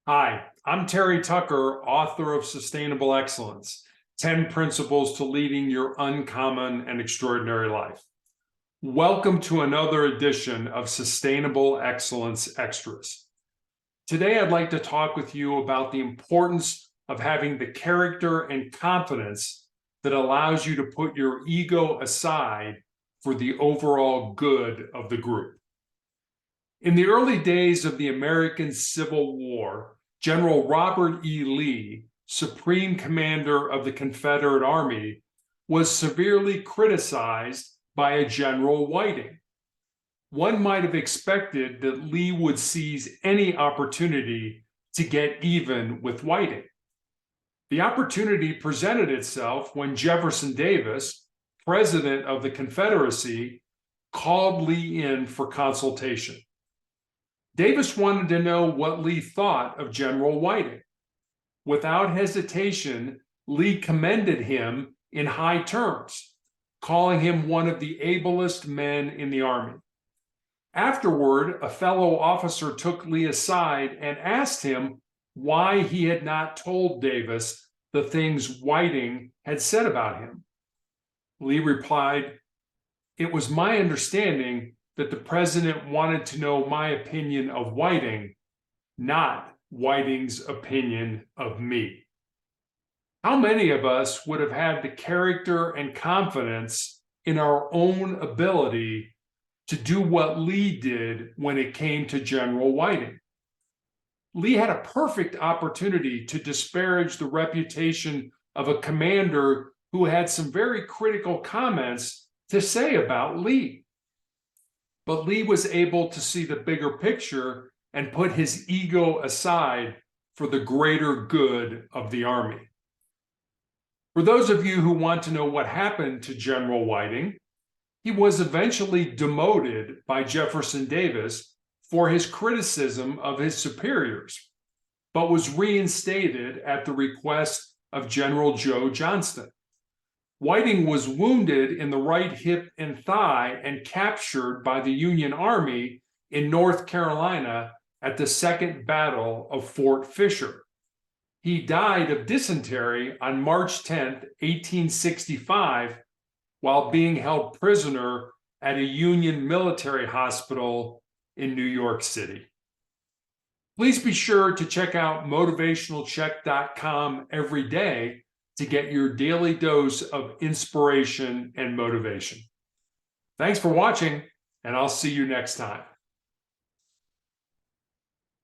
Hi, I'm Terry Tucker, author of Sustainable Excellence 10 Principles to Leading Your Uncommon and Extraordinary Life. Welcome to another edition of Sustainable Excellence Extras. Today, I'd like to talk with you about the importance of having the character and confidence that allows you to put your ego aside for the overall good of the group. In the early days of the American Civil War, General Robert E. Lee, Supreme Commander of the Confederate Army, was severely criticized by a General Whiting. One might have expected that Lee would seize any opportunity to get even with Whiting. The opportunity presented itself when Jefferson Davis, President of the Confederacy, called Lee in for consultation. Davis wanted to know what Lee thought of General Whiting. Without hesitation, Lee commended him in high terms, calling him one of the ablest men in the Army. Afterward, a fellow officer took Lee aside and asked him why he had not told Davis the things Whiting had said about him. Lee replied, "It was my understanding that the president wanted to know my opinion of Whiting, not Whiting's opinion of me." How many of us would have had the character and confidence in our own ability to do what Lee did when it came to General Whiting? Lee had a perfect opportunity to disparage the reputation of a commander who had some very critical comments to say about Lee. But Lee was able to see the bigger picture and put his ego aside for the greater good of the Army. For those of you who want to know what happened to General Whiting, he was eventually demoted by Jefferson Davis for his criticism of his superiors, but was reinstated at the request of General Joe Johnston. Whiting was wounded in the right hip and thigh and captured by the Union Army in North Carolina at the Second Battle of Fort Fisher. He died of dysentery on March 10, 1865, while being held prisoner at a Union military hospital in New York City. Please be sure to check out motivationalcheck.com every day to get your daily dose of inspiration and motivation. Thanks for watching, and I'll see you next time.